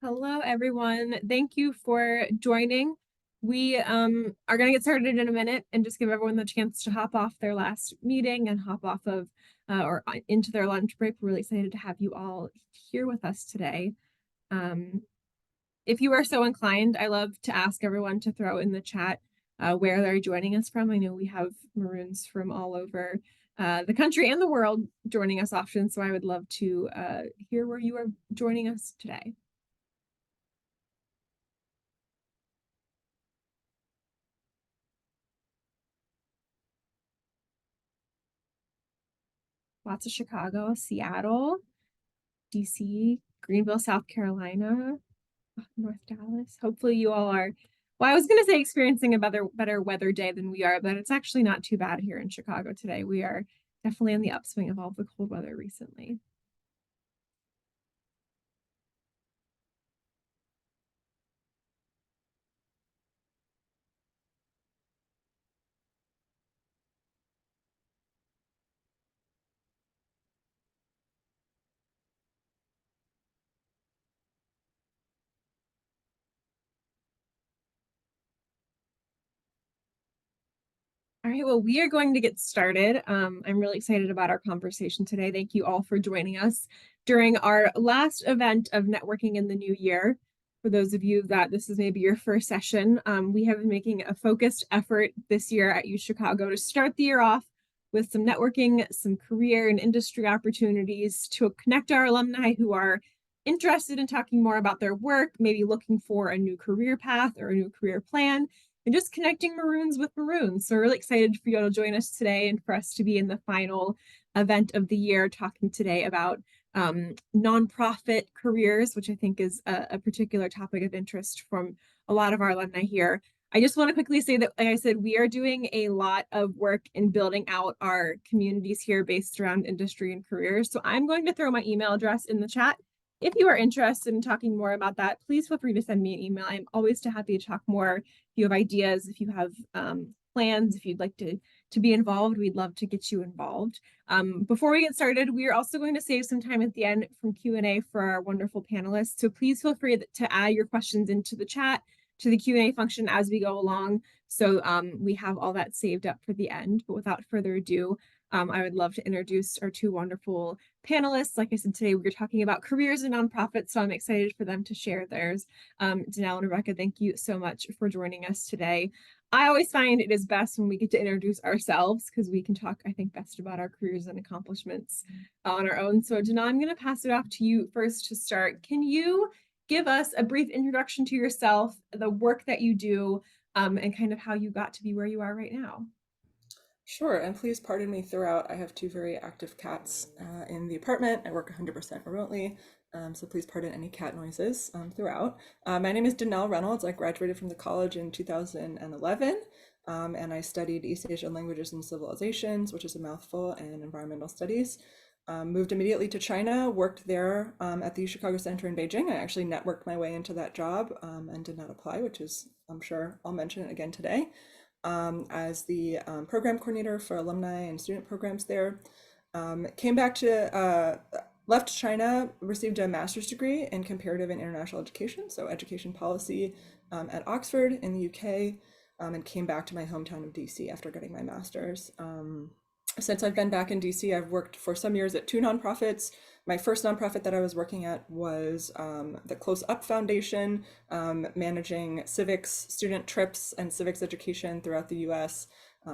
Hello, everyone. Thank you for joining. We are going to get started in a minute and just give everyone the chance to hop off their last meeting and hop off of or into their lunch break. We're really excited to have you all here with us today. Um, if you are so inclined, I love to ask everyone to throw in the chat where they're joining us from. I know we have Maroons from all over the country and the world joining us often, so I would love to hear where you are joining us today. Lots of Chicago, Seattle, DC, Greenville, South Carolina, North Dallas. Hopefully you all are, well, I was going to say experiencing a better weather day than we are, but it's actually not too bad here in Chicago today. We are definitely in the upswing of all the cold weather recently. All right, well, we are going to get started. I'm really excited about our conversation today. Thank you all for joining us during our last event of networking in the new year. For those of you that this is maybe your first session, we have been making a focused effort this year at U Chicago to start the year off with some networking, some career and industry opportunities to connect our alumni who are interested in talking more about their work, maybe looking for a new career path or a new career plan, and just connecting Maroons with Maroons. So we're really excited for you all to join us today and for us to be in the final event of the year talking today about nonprofit careers, which I think is a particular topic of interest from a lot of our alumni here. I just want to quickly say that, like I said, we are doing a lot of work in building out our communities here based around industry and careers. So I'm going to throw my email address in the chat. If you are interested in talking more about that, please feel free to send me an email. I'm always happy to talk more. If you have ideas, if you have plans, if you'd like to be involved, we'd love to get you involved. Before we get started, we are also going to save some time at the end from Q&A for our wonderful panelists. So please feel free to add your questions into the chat, to the Q&A function as we go along. So we have all that saved up for the end. But without further ado, I would love to introduce our two wonderful panelists. Like I said, today we're talking about careers in nonprofits, so I'm excited for them to share theirs. Danelle and Rebecca, thank you so much for joining us today. I always find it is best when we get to introduce ourselves because we can talk, I think, best about our careers and accomplishments on our own. So Danelle, I'm going to pass it off to you first to start. Can you give us a brief introduction to yourself, the work that you do, and kind of how you got to be where you are right now? Sure, and please pardon me throughout. I have two very active cats in the apartment. I work 100% remotely, so please pardon any cat noises throughout. My name is Danelle Reynolds. I graduated from the college in 2011, and I studied East Asian Languages and Civilizations, which is a mouthful, and Environmental Studies. Moved immediately to China, worked there at the Chicago Center in Beijing. I actually networked my way into that job and did not apply, which is, I'm sure I'll mention it again today, as the program coordinator for alumni and student programs there. Came back to, left China, received a master's degree in comparative and international education, so education policy at Oxford in the UK, and came back to my hometown of DC after getting my master's. Since I've been back in DC, I've worked for some years at two nonprofits. My first nonprofit that I was working at was the Close Up Foundation, managing civics student trips and civics education throughout the US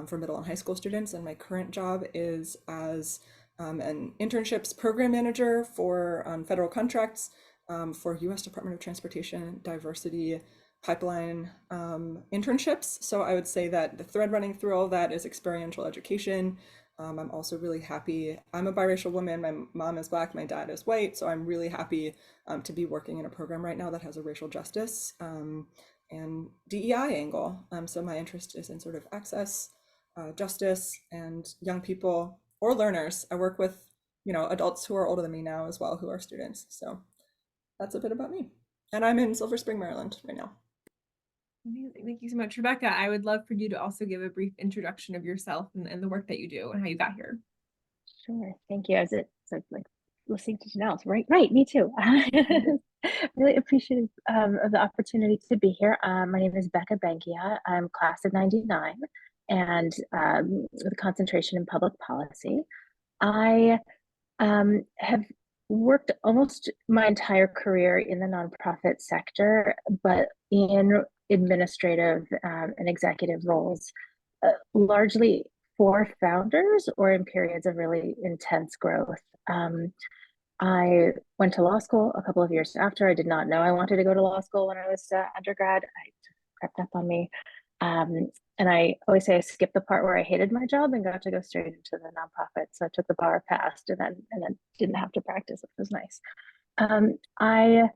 for middle and high school students. And my current job is as an internships program manager for federal contracts for US Department of Transportation diversity pipeline internships. So I would say that the thread running through all that is experiential education. I'm also really happy. I'm a biracial woman. My mom is Black, my dad is white. So I'm really happy to be working in a program right now that has a racial justice and DEI angle. So my interest is in sort of access, justice, and young people or learners. I work with, adults who are older than me now as well, who are students. So that's a bit about me. And I'm in Silver Spring, Maryland right now. Amazing. Thank you so much, Rebecca. I would love for you to also give a brief introduction of yourself and the work that you do and how you got here. Sure. Thank you. Like listening to Janelle. Right, me too. Really appreciative of the opportunity to be here. My name is Becca Bengia. I'm class of 99 and with a concentration in public policy. I have worked almost my entire career in the nonprofit sector, but in administrative and executive roles, largely for founders or in periods of really intense growth. I went to law school a couple of years after. I did not know I wanted to go to law school when I was undergrad. I crept up on me. And I always say I skipped the part where I hated my job and got to go straight into the nonprofit. So I took the bar, passed, and then didn't have to practice, which was nice. I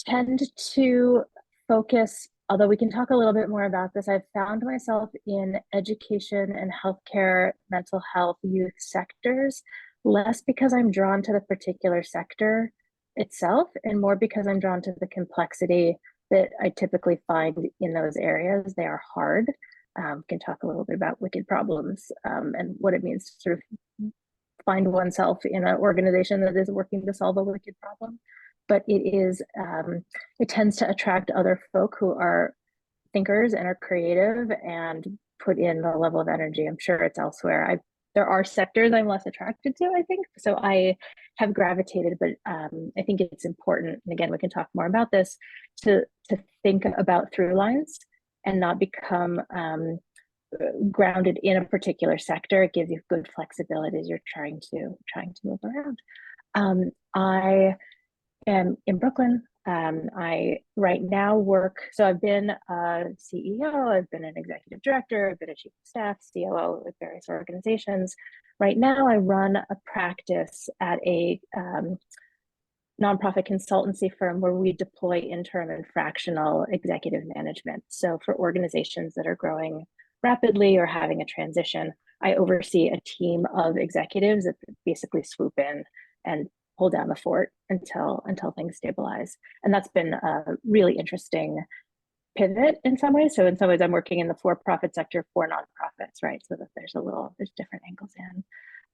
tend to focus, although we can talk a little bit more about this, I've found myself in education and healthcare, mental health, youth sectors, less because I'm drawn to the particular sector itself and more because I'm drawn to the complexity that I typically find in those areas. They are hard. We can talk a little bit about wicked problems and what it means to sort of find oneself in an organization that is working to solve a wicked problem. But it tends to attract other folk who are thinkers and are creative and put in the level of energy. I'm sure it's elsewhere. There are sectors I'm less attracted to, I think. So I have gravitated, but I think it's important, and again, we can talk more about this, to think about through lines and not become grounded in a particular sector. It gives you good flexibility as you're trying to move around. I am in Brooklyn. I right now work, so I've been a CEO, I've been an executive director, I've been a chief of staff, COO with various organizations. Right now, I run a practice at a nonprofit consultancy firm where we deploy interim and fractional executive management. So for organizations that are growing rapidly or having a transition, I oversee a team of executives that basically swoop in and hold down the fort until things stabilize. And that's been a really interesting pivot in some ways. So in some ways, I'm working in the for-profit sector for nonprofits, right? So that there's different angles in.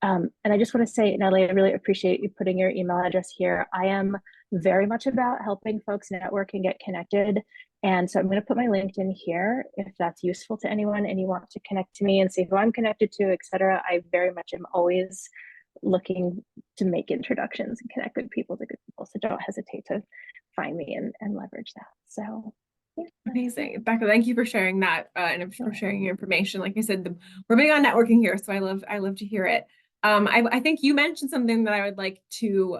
And I just want to say, Natalie, I really appreciate you putting your email address here. I am very much about helping folks network and get connected. And so I'm going to put my LinkedIn here if that's useful to anyone and you want to connect to me and see who I'm connected to, et cetera. I very much am always looking to make introductions and connect with people to good people. So don't hesitate to find me and leverage that. So yeah. Amazing. Becca, thank you for sharing that and for sharing your information. Like I said, we're big on networking here, so I love to hear it. I think you mentioned something that I would like to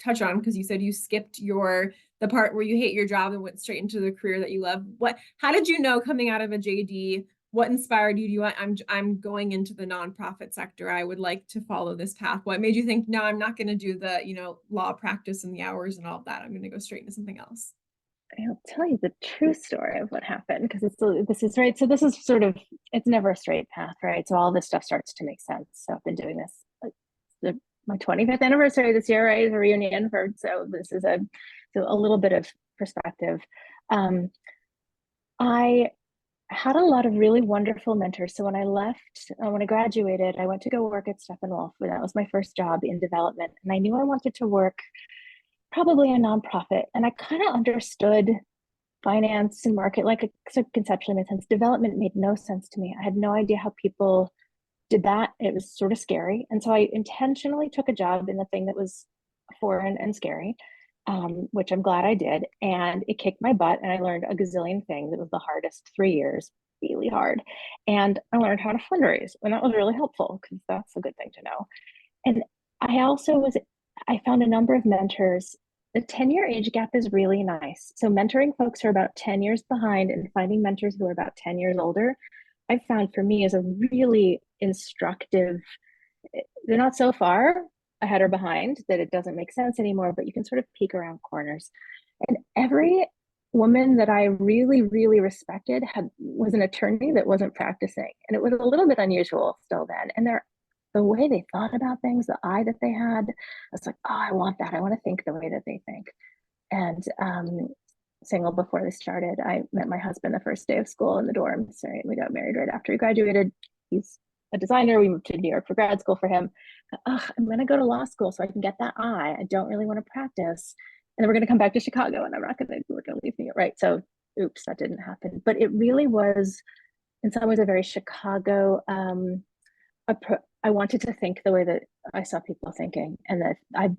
touch on because you said you skipped the part where you hate your job and went straight into the career that you love. How did you know coming out of a JD? What inspired you? I'm going into the nonprofit sector. I would like to follow this path. What made you think, no, I'm not going to do the law practice and the hours and all of that. I'm going to go straight into something else. I'll tell you the true story of what happened because this is right. So this is sort of, it's never a straight path, right? So all this stuff starts to make sense. So I've been doing this my 25th anniversary this year, right? A reunion so this is a little bit of perspective. I had a lot of really wonderful mentors. So when I graduated, I went to go work at Steppenwolf. That was my first job in development. And I knew I wanted to work probably a nonprofit. And I kind of understood finance and market, like it conceptually made sense. Development made no sense to me. I had no idea how people did that. It was sort of scary. And so I intentionally took a job in the thing that was foreign and scary, which I'm glad I did. And it kicked my butt and I learned a gazillion things. It was the hardest 3 years, really hard. And I learned how to fundraise. And that was really helpful because that's a good thing to know. And I found a number of mentors. The 10-year age gap is really nice. So mentoring folks who are about 10 years behind and finding mentors who are about 10 years older, I found for me is a really instructive. They're not so far ahead or behind that it doesn't make sense anymore, but you can sort of peek around corners. And every woman that I really, really respected was an attorney that wasn't practicing. And it was a little bit unusual still then. And the way they thought about things, the eye that they had, I was like, oh, I want that. I want to think the way that they think. And single before they started, I met my husband the first day of school in the dorms. Right? We got married right after he graduated. He's a designer. We moved to New York for grad school for him. I'm going to go to law school so I can get that eye. I don't really want to practice. then we're going to come back to Chicago, and we're going to leave New York, right? So, oops, that didn't happen. But it really was, in some ways, a very Chicago I wanted to think the way that I saw people thinking, and that I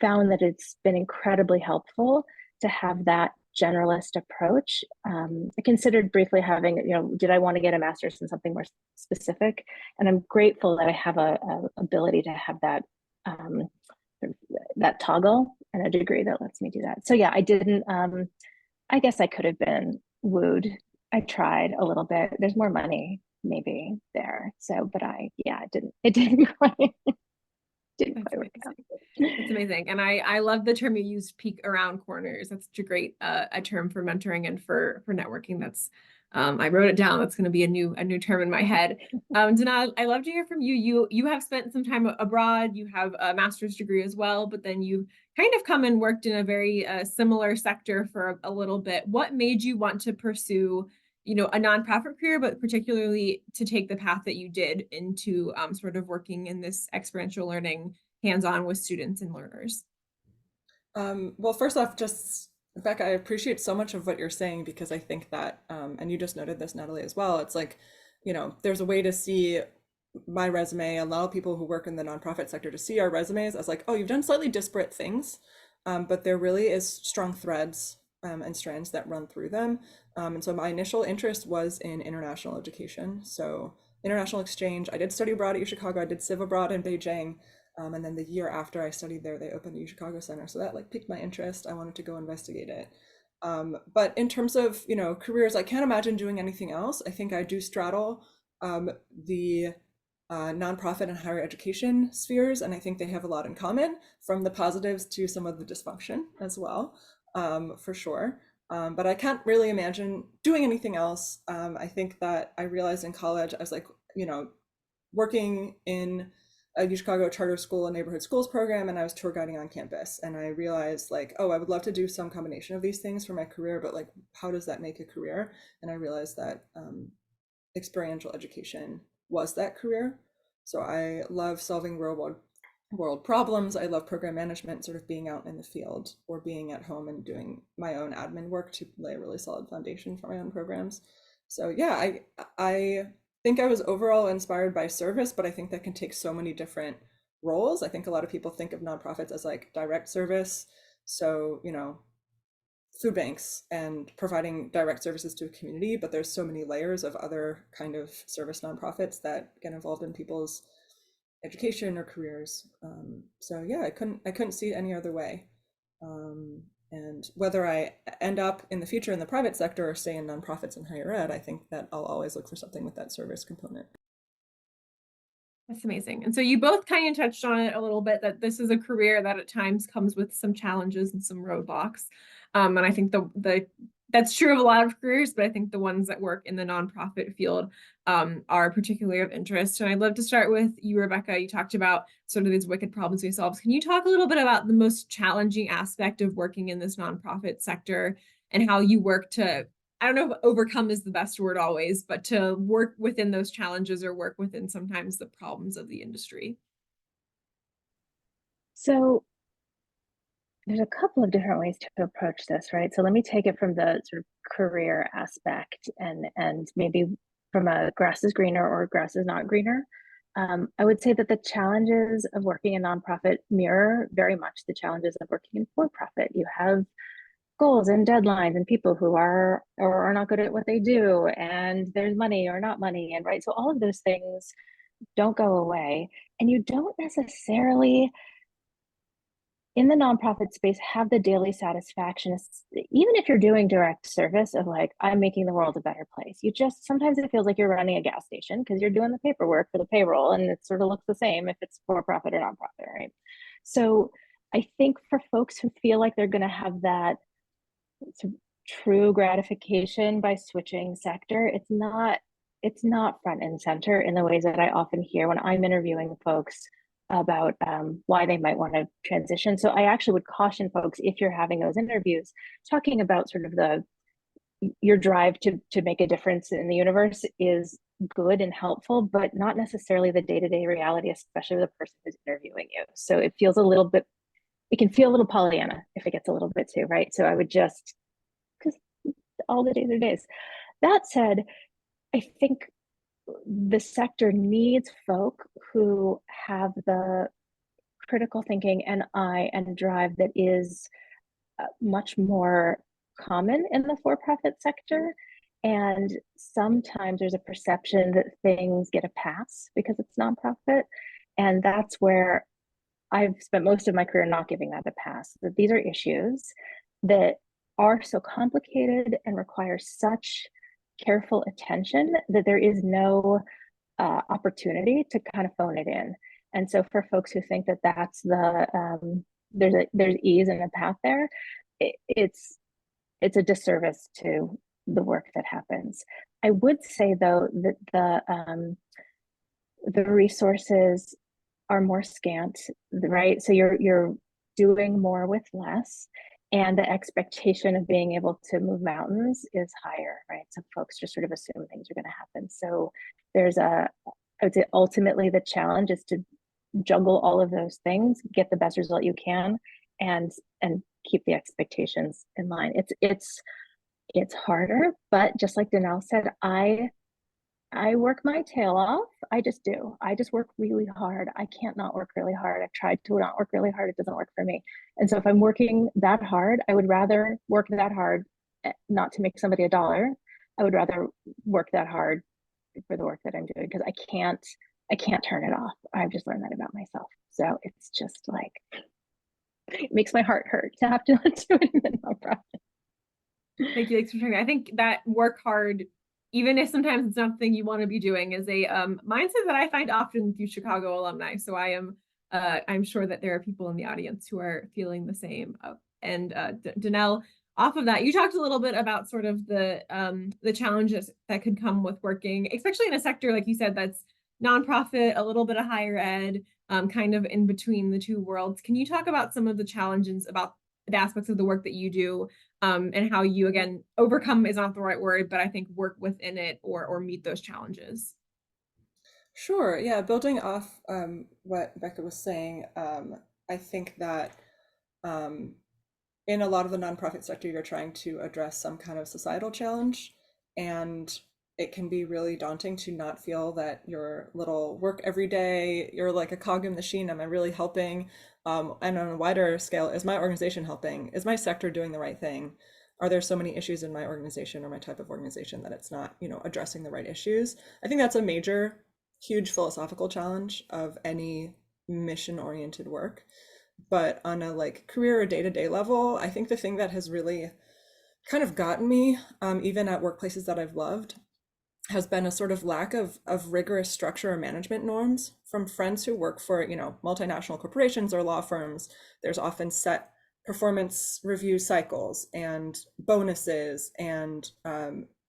found that it's been incredibly helpful to have that generalist approach. I considered briefly having, did I want to get a master's in something more specific? And I'm grateful that I have a ability to have that toggle and a degree that lets me do that. So yeah, I didn't. I guess I could have been wooed. I tried a little bit. There's more money maybe there. So, but it didn't quite work out. It's amazing. And I love the term you used, peek around corners. That's such a great a term for mentoring and for networking. That's I wrote it down. That's going to be a new term in my head. Danal, I love to hear from you. You have spent some time abroad. You have a master's degree as well, but then you kind of come and worked in a very similar sector for a little bit. What made you want to pursue, a nonprofit career, but particularly to take the path that you did into sort of working in this experiential learning, hands-on with students and learners? Well, first off, just Becca, I appreciate so much of what you're saying because I think that, and you just noted this, Natalie, as well. It's like, there's a way to see my resume, allow people who work in the nonprofit sector to see our resumes as like, oh, you've done slightly disparate things, but there really is strong threads and strands that run through them. And so my initial interest was in international education. So international exchange, I did study abroad at UChicago, I did Civ abroad in Beijing. And then the year after I studied there, they opened the UChicago Center. So that like piqued my interest. I wanted to go investigate it. But in terms of, careers, I can't imagine doing anything else. I think I do straddle the nonprofit and higher education spheres, and I think they have a lot in common, from the positives to some of the dysfunction as well, for sure. But I can't really imagine doing anything else. I think that I realized in college, I was like, working in a UChicago charter school and neighborhood schools program, and I was tour guiding on campus. And I realized like, oh, I would love to do some combination of these things for my career, but like, how does that make a career? And I realized that experiential education was that career. So I love solving real world problems. I love program management, sort of being out in the field or being at home and doing my own admin work to lay a really solid foundation for my own programs. So yeah, I think I was overall inspired by service, but I think that can take so many different roles. I think a lot of people think of nonprofits as like direct service. So, food banks and providing direct services to a community, but there's so many layers of other kind of service nonprofits that get involved in people's education or careers. So yeah, I couldn't see it any other way. And whether I end up in the future in the private sector or stay in nonprofits and higher ed, I think that I'll always look for something with that service component. That's amazing. And so you both kind of touched on it a little bit, that this is a career that at times comes with some challenges and some roadblocks. And I think that's true of a lot of careers, but I think the ones that work in the nonprofit field are particularly of interest. And I'd love to start with you, Rebecca. You talked about sort of these wicked problems we solve. Can you talk a little bit about the most challenging aspect of working in this nonprofit sector and how you work to, I don't know if overcome is the best word always, but to work within those challenges or work within sometimes the problems of the industry? So there's a couple of different ways to approach this, right? So let me take it from the sort of career aspect and maybe from a grass is greener or grass is not greener. I would say that the challenges of working in nonprofit mirror very much the challenges of working in for-profit. You have goals and deadlines and people who are or are not good at what they do, and there's money or not money, and right. So all of those things don't go away, and you don't necessarily in the nonprofit space have the daily satisfaction, even if you're doing direct service of like, I'm making the world a better place. You just, sometimes it feels like you're running a gas station because you're doing the paperwork for the payroll and it sort of looks the same if it's for profit or nonprofit, right? So I think for folks who feel like they're going to have that true gratification by switching sector, it's not front and center in the ways that I often hear when I'm interviewing folks about why they might want to transition. So I actually would caution folks, if you're having those interviews, talking about sort of your drive to make a difference in the universe is good and helpful, but not necessarily the day-to-day reality, especially the person who's interviewing you. So it feels a little bit it can feel a little Pollyanna if it gets a little bit too, right? So I would just, because all the days are days. That said, I think the sector needs folk who have the critical thinking and eye and drive that is much more common in the for-profit sector. And sometimes there's a perception that things get a pass because it's nonprofit. And that's where I've spent most of my career not giving that a pass, that these are issues that are so complicated and require such careful attention that there is no opportunity to kind of phone it in. And so for folks who think that that's there's ease and a path there, it's a disservice to the work that happens. I would say though that the resources are more scant, right? So you're doing more with less, and the expectation of being able to move mountains is higher, right? So folks just sort of assume things are going to happen. So there's I would say ultimately the challenge is to juggle all of those things, get the best result you can, and keep the expectations in line. It's harder, but just like Danelle said, I work my tail off. I just do. I just work really hard. I can't not work really hard. I've tried to not work really hard. It doesn't work for me. And so if I'm working that hard, I would rather work that hard not to make somebody $1. I would rather work that hard for the work that I'm doing because I can't turn it off. I've just learned that about myself. So it's just like, it makes my heart hurt to have to do it in the nonprofit. Thank you, thanks for sharing. I think that work hard, even if sometimes it's not the thing you want to be doing, is a mindset that I find often through Chicago alumni. So I'm sure that there are people in the audience who are feeling the same. And Danelle, off of that, you talked a little bit about sort of the challenges that could come with working, especially in a sector, like you said, that's nonprofit, a little bit of higher ed, kind of in between the two worlds. Can you talk about some of the challenges about the aspects of the work that you do, and how you, again, overcome is not the right word, but I think work within it or meet those challenges? Sure. Yeah. Building off what Becca was saying, I think that um, in a lot of the nonprofit sector, you're trying to address some kind of societal challenge, and it can be really daunting to not feel that your little work every day, you're like a cog in the machine. Am I really helping? And on a wider scale, is my organization helping? Is my sector doing the right thing? Are there so many issues in my organization or my type of organization that it's not, addressing the right issues? I think that's a major, huge philosophical challenge of any mission-oriented work. But on a like career or day-to-day level, I think the thing that has really kind of gotten me, even at workplaces that I've loved, has been a sort of lack of rigorous structure or management norms from friends who work for, multinational corporations or law firms. There's often set performance review cycles and bonuses and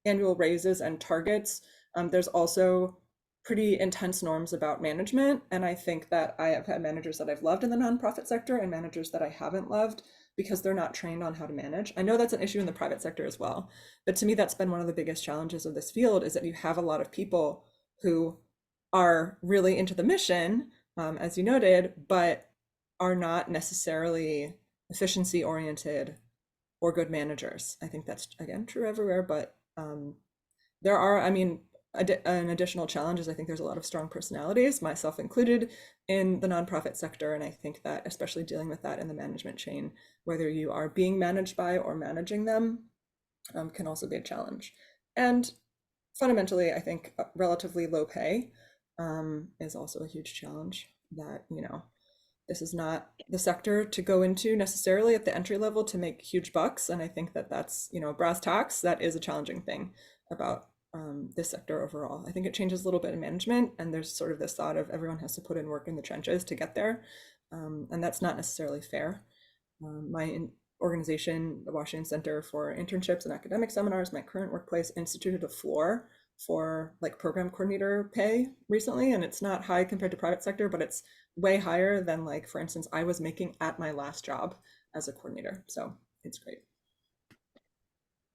annual raises and targets. There's also pretty intense norms about management. And I think that I have had managers that I've loved in the nonprofit sector and managers that I haven't loved because they're not trained on how to manage. I know that's an issue in the private sector as well. But to me, that's been one of the biggest challenges of this field is that you have a lot of people who are really into the mission, as you noted, but are not necessarily efficiency oriented or good managers. I think that's, again, true everywhere, but there are, an additional challenge is I think there's a lot of strong personalities, myself included, in the nonprofit sector. And I think that especially dealing with that in the management chain, whether you are being managed by or managing them, can also be a challenge. And fundamentally, I think relatively low pay is also a huge challenge that, this is not the sector to go into necessarily at the entry level to make huge bucks. And I think that that's, brass tacks, that is a challenging thing about this sector overall. I think it changes a little bit in management, and there's sort of this thought of everyone has to put in work in the trenches to get there, and that's not necessarily fair. My organization, the Washington Center for Internships and Academic Seminars, my current workplace, instituted a floor for like program coordinator pay recently, and it's not high compared to private sector, but it's way higher than, like, for instance, I was making at my last job as a coordinator. So it's great.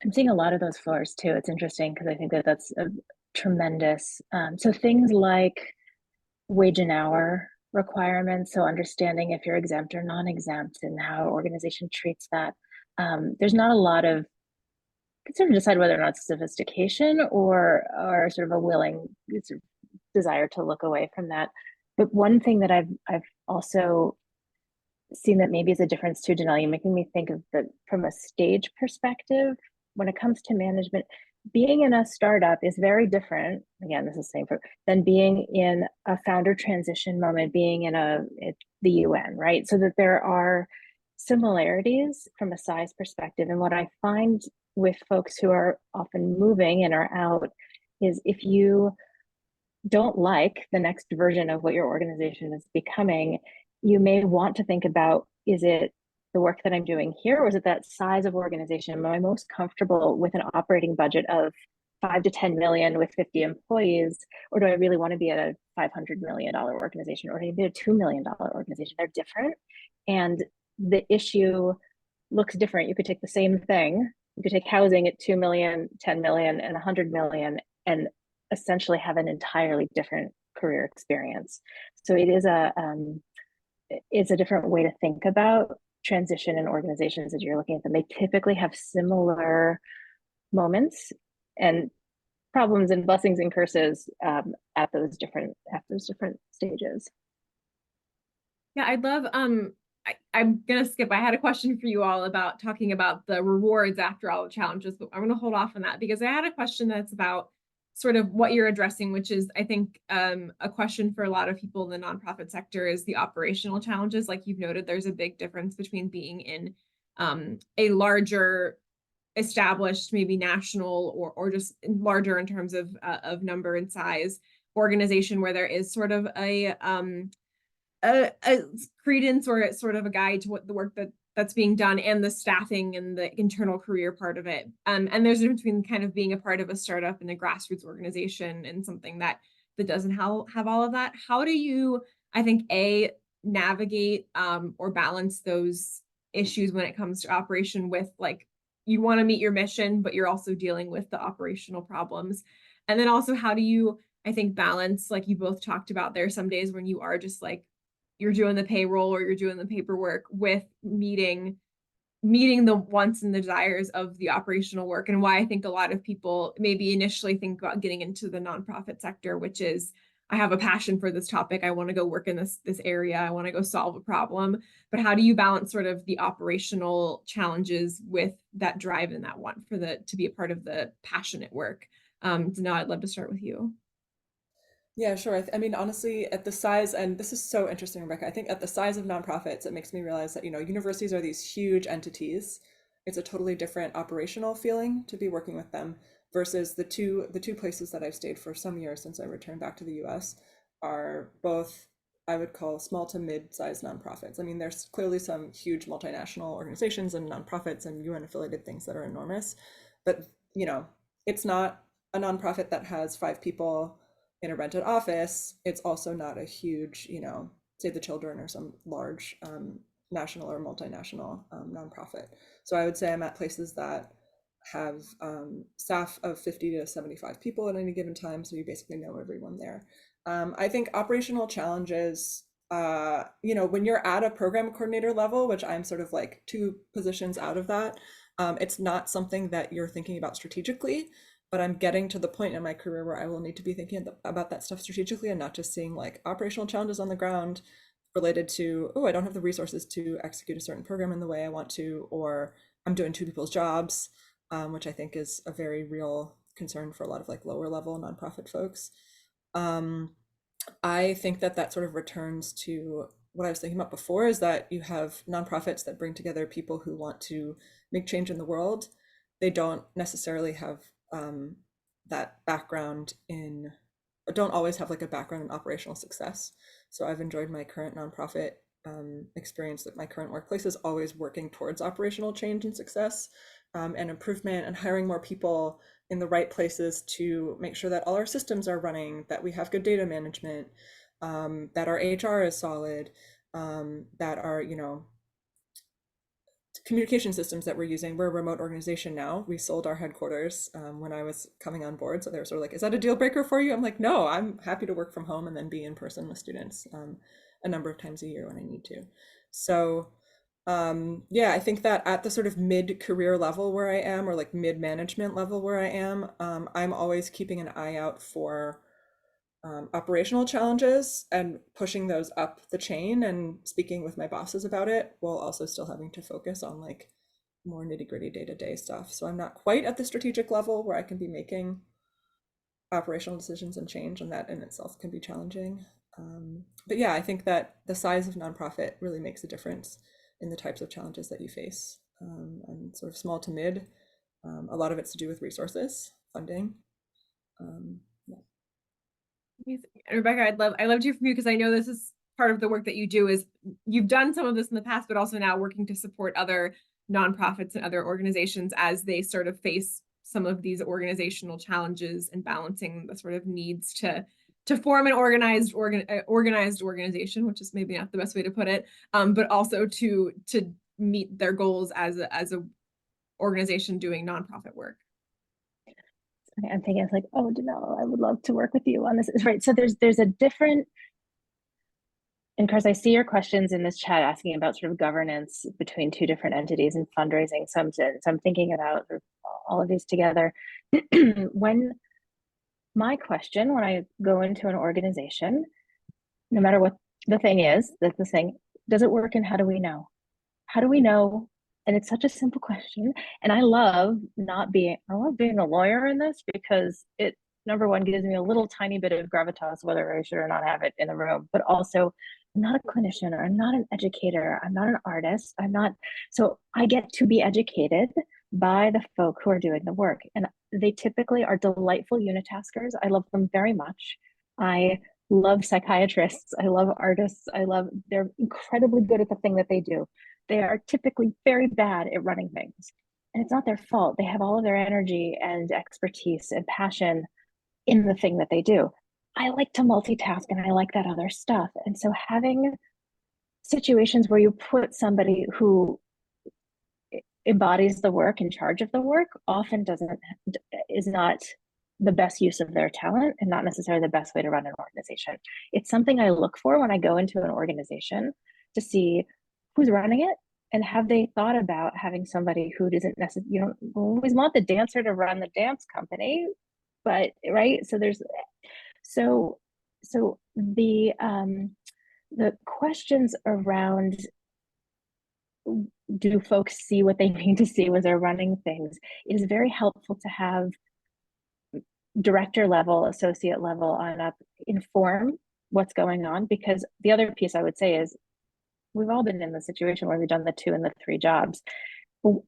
I'm seeing a lot of those floors too. It's interesting because I think that that's a tremendous. So things like wage an hour requirements. So understanding if you're exempt or non-exempt and how an organization treats that. There's not a lot of can sort of decide whether or not it's sophistication or sort of a willing sort of desire to look away from that. But one thing that I've also seen that maybe is a difference too, Janelle, you're making me think of the from a stage perspective when it comes to management. Being in a startup is very different. Again, this is the same for than being in a founder transition moment, being in the UN, right? So that there are similarities from a size perspective. And what I find with folks who are often moving and are out is if you don't like the next version of what your organization is becoming, you may want to think about, is it the work that I'm doing here, or is it that size of organization? Am I most comfortable with an operating budget of 5 to 10 million with 50 employees, or do I really want to be at a $500 million organization, or maybe a $2 million organization? They're different, and the issue looks different. You could take the same thing, you could take housing at 2 million, 10 million, and 100 million, and essentially have an entirely different career experience. So it's a different way to think about transition in organizations as you're looking at them. They typically have similar moments and problems and blessings and curses at those different stages. Yeah, I'd love I'm gonna skip. I had a question for you all about talking about the rewards after all the challenges, but I'm gonna hold off on that because I had a question that's about sort of what you're addressing, which is I think a question for a lot of people in the nonprofit sector is the operational challenges. Like you've noted, there's a big difference between being in a larger established, maybe national or just larger in terms of number and size organization where there is sort of a credence or a sort of a guide to what the work that's being done and the staffing and the internal career part of it. And there's a difference between kind of being a part of a startup and a grassroots organization and something that doesn't have all of that. How do you, I think, navigate or balance those issues when it comes to operation with like, you want to meet your mission, but you're also dealing with the operational problems. And then also, how do you, I think, balance, like you both talked about, there are some days when you are just like, you're doing the payroll or you're doing the paperwork with meeting the wants and the desires of the operational work, and why I think a lot of people maybe initially think about getting into the nonprofit sector, which is, I have a passion for this topic. I want to go work in this area. I want to go solve a problem. But how do you balance sort of the operational challenges with that drive and that want to be a part of the passionate work? Now I'd love to start with you. Yeah, sure. I mean, honestly, at the size, and this is so interesting, Rebecca, I think at the size of nonprofits, it makes me realize that, universities are these huge entities. It's a totally different operational feeling to be working with them versus the two places that I've stayed for some years since I returned back to the US are both, I would call, small to mid-sized nonprofits. I mean, there's clearly some huge multinational organizations and nonprofits and UN affiliated things that are enormous, but it's not a nonprofit that has 5 people in a rented office. It's also not a huge, Save the Children or some large national or multinational nonprofit. So I would say I'm at places that have staff of 50 to 75 people at any given time. So you basically know everyone there. I think operational challenges, when you're at a program coordinator level, which I'm sort of like 2 positions out of that, it's not something that you're thinking about strategically, but I'm getting to the point in my career where I will need to be thinking about that stuff strategically and not just seeing like operational challenges on the ground related to, oh, I don't have the resources to execute a certain program in the way I want to, or I'm doing 2 people's jobs, which I think is a very real concern for a lot of like lower level nonprofit folks. I think that sort of returns to what I was thinking about before, is that you have nonprofits that bring together people who want to make change in the world. They don't necessarily have that background in, don't always have like a background in operational success. So I've enjoyed my current nonprofit experience, that my current workplace is always working towards operational change and success and improvement, and hiring more people in the right places to make sure that all our systems are running, that we have good data management, that our HR is solid, that our, communication systems that we're using. We're a remote organization now. We sold our headquarters when I was coming on board. So they were sort of like, is that a deal breaker for you? I'm like, no, I'm happy to work from home and then be in person with students. a number of times a year when I need to. So yeah, I think that at the sort of mid-career level where I am, or like mid-management level where I am, I'm always keeping an eye out for operational challenges and pushing those up the chain and speaking with my bosses about it, while also still having to focus on like more nitty-gritty day-to-day stuff. So I'm not quite at the strategic level where I can be making operational decisions and change, and that in itself can be challenging. But yeah, I think that the size of nonprofit really makes a difference in the types of challenges that you face. And sort of small to mid, a lot of it's to do with resources, funding. Yeah. Amazing. And Rebecca, I'd love to hear from you because I know this is part of the work that you do is you've done some of this in the past, but also now working to support other nonprofits and other organizations as they sort of face some of these organizational challenges and balancing the sort of needs to form an organized organization, which is maybe not the best way to put it, but also to meet their goals as a organization doing nonprofit work. I'm thinking it's like, oh, Danelle, I would love to work with you on this. Right. So there's a different, and Chris, I see your questions in this chat asking about sort of governance between two different entities and fundraising. So I'm thinking about all of these together. When my question, when I go into an organization, no matter what the thing is, that's the thing, does it work and how do we know? How do we know? And it's such a simple question. And I love being a lawyer in this because it, number one, gives me a little tiny bit of gravitas, whether I should or not have it in the room, but also I'm not a clinician, or I'm not an educator, I'm not an artist, so I get to be educated by the folk who are doing the work. And they typically are delightful unitaskers. I love them very much. I love psychiatrists. I love artists. They're incredibly good at the thing that they do. They are typically very bad at running things. And it's not their fault. They have all of their energy and expertise and passion in the thing that they do. I like to multitask and I like that other stuff. And so having situations where you put somebody who embodies the work, in charge of the work, often is not the best use of their talent and not necessarily the best way to run an organization. It's something I look for when I go into an organization to see who's running it and have they thought about having somebody who doesn't necessarily, you don't always want the dancer to run the dance company, but right. So the questions around, do folks see what they need to see when they're running things, it is very helpful to have director level, associate level on up inform what's going on, because the other piece I would say is we've all been in the situation where we've done the 2 and the 3 jobs.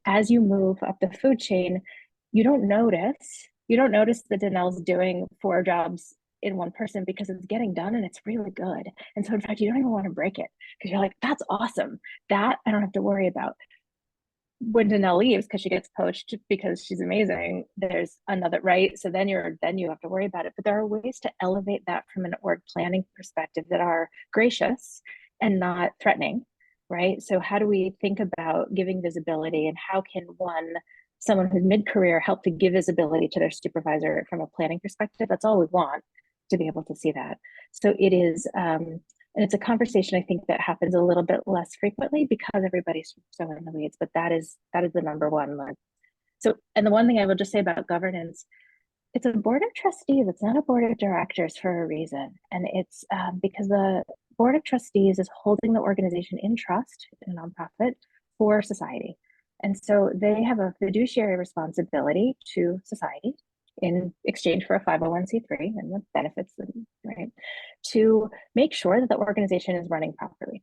As you move up the food chain, you don't notice that Danelle's doing 4 jobs in one person because it's getting done and it's really good. And so in fact, you don't even want to break it because you're like, that's awesome. That I don't have to worry about. When Danelle leaves because she gets poached because she's amazing, there's another, right? So then you have to worry about it. But there are ways to elevate that from an org planning perspective that are gracious and not threatening, right? So how do we think about giving visibility, and how can someone who's mid-career help to give visibility to their supervisor from a planning perspective? That's all we want, to be able to see that. So it is, and it's a conversation I think that happens a little bit less frequently because everybody's so in the weeds, but that is the number one. So, and the one thing I will just say about governance, it's a board of trustees. It's not a board of directors for a reason. And it's because the board of trustees is holding the organization in trust in a nonprofit for society. And so they have a fiduciary responsibility to society in exchange for a 501c3 and the benefits, right, to make sure that the organization is running properly.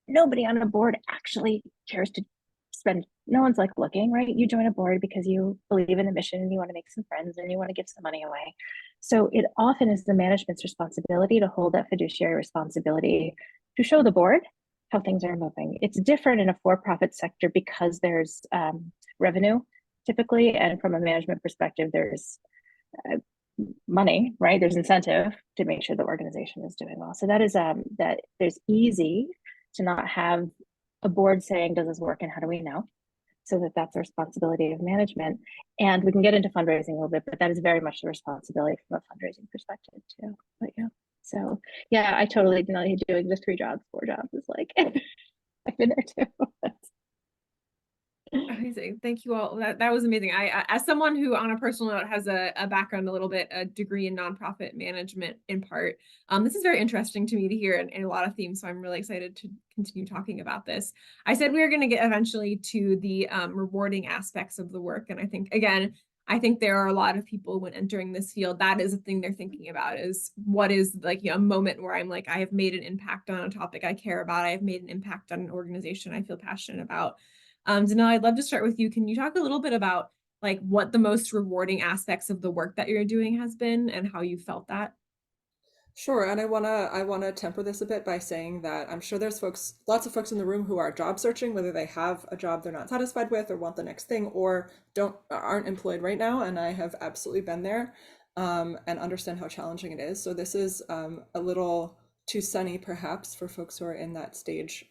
Nobody on a board actually cares to spend, no one's like looking, right? You join a board because you believe in the mission and you want to make some friends and you want to give some money away. So it often is the management's responsibility to hold that fiduciary responsibility to show the board how things are moving. It's different in a for-profit sector because there's revenue typically, and from a management perspective, there's money, right? There's incentive to make sure the organization is doing well. So that is that there's easy to not have a board saying, does this work and how do we know? So that's the responsibility of management. And we can get into fundraising a little bit, but that is very much the responsibility from a fundraising perspective too. But yeah, So yeah, I totally know you're doing the 3 jobs, 4 jobs is like, I've been there too. Amazing. Thank you all. That was amazing. As someone who, on a personal note, has a background, a little bit, a degree in nonprofit management in part, this is very interesting to me to hear in a lot of themes. So I'm really excited to continue talking about this. I said we were going to get eventually to the rewarding aspects of the work. And I think, again, I think there are a lot of people when entering this field, that is a thing they're thinking about is what is like, a moment where I'm like, I have made an impact on a topic I care about. I have made an impact on an organization I feel passionate about. Danelle, I'd love to start with you. Can you talk a little bit about like what the most rewarding aspects of the work that you're doing has been and how you felt that? Sure, and I wanna temper this a bit by saying that I'm sure there's lots of folks in the room who are job searching, whether they have a job they're not satisfied with or want the next thing, or aren't employed right now, and I have absolutely been there, and understand how challenging it is. So this is a little too sunny perhaps for folks who are in that stage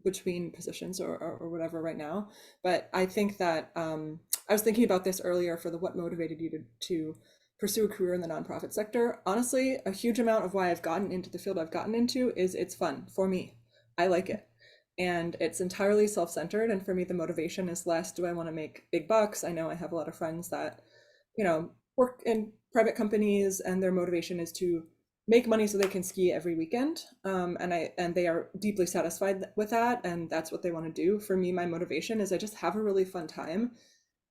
between positions or whatever right now. But I think that I was thinking about this earlier for the what motivated you to pursue a career in the nonprofit sector. Honestly, a huge amount of why I've gotten into the field I've gotten into is it's fun for me. I like it. And it's entirely self-centered. And for me, the motivation is less, do I want to make big bucks? I know I have a lot of friends that, work in private companies and their motivation is to make money so they can ski every weekend. And they are deeply satisfied with that. And that's what they want to do. For me, my motivation is I just have a really fun time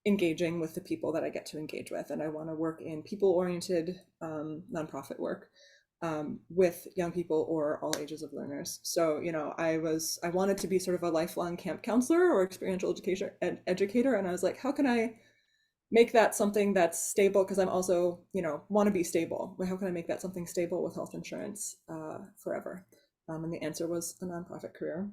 engaging with the people that I get to engage with. And I want to work in people-oriented nonprofit work with young people or all ages of learners. So, I wanted to be sort of a lifelong camp counselor or experiential educator. And I was like, how can I make that something that's stable? Because I'm also, want to be stable. How can I make that something stable with health insurance forever? And the answer was a nonprofit career.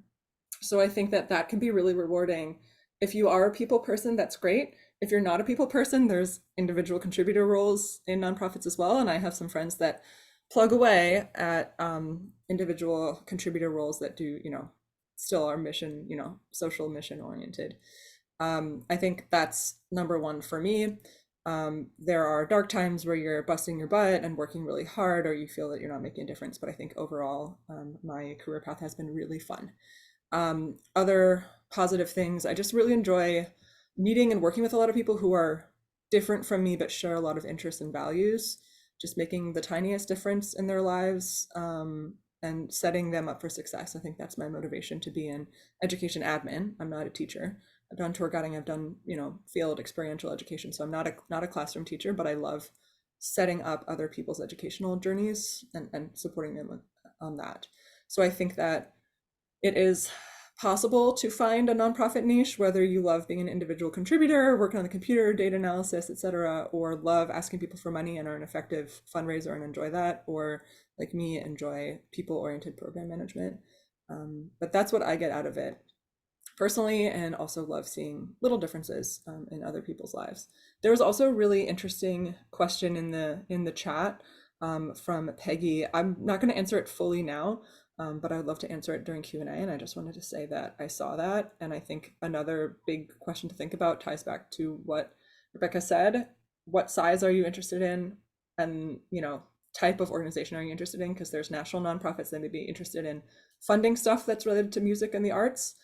So I think that can be really rewarding. If you are a people person, that's great. If you're not a people person, there's individual contributor roles in nonprofits as well. And I have some friends that plug away at individual contributor roles that do, still are mission, social mission oriented. I think that's number one for me. There are dark times where you're busting your butt and working really hard, or you feel that you're not making a difference. But I think overall, my career path has been really fun. Other positive things, I just really enjoy meeting and working with a lot of people who are different from me but share a lot of interests and values, just making the tiniest difference in their lives and setting them up for success. I think that's my motivation to be in education admin. I'm not a teacher. I've done tour guiding, I've done, field experiential education. So I'm not a classroom teacher, but I love setting up other people's educational journeys and supporting them on that. So I think that it is possible to find a nonprofit niche, whether you love being an individual contributor, working on the computer, data analysis, etc., or love asking people for money and are an effective fundraiser and enjoy that, or like me, enjoy people-oriented program management. But that's what I get out of it personally, and also love seeing little differences in other people's lives. There was also a really interesting question in the chat from Peggy. I'm not going to answer it fully now, but I would love to answer it during Q&A. And I just wanted to say that I saw that. And I think another big question to think about ties back to what Rebecca said. What size are you interested in? And, type of organization are you interested in? Because there's national nonprofits that may be interested in funding stuff that's related to music and the arts.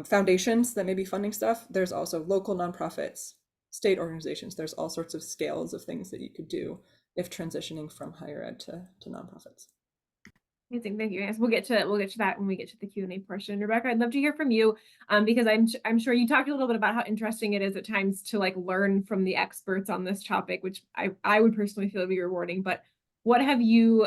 Foundations that may be funding stuff. There's also local nonprofits, state organizations. There's all sorts of scales of things that you could do if transitioning from higher ed to nonprofits. Amazing, thank you. Yes, we'll get to that when we get to the Q&A portion. Rebecca, I'd love to hear from you because I'm sure you talked a little bit about how interesting it is at times to like learn from the experts on this topic, which I would personally feel would be rewarding. But what have you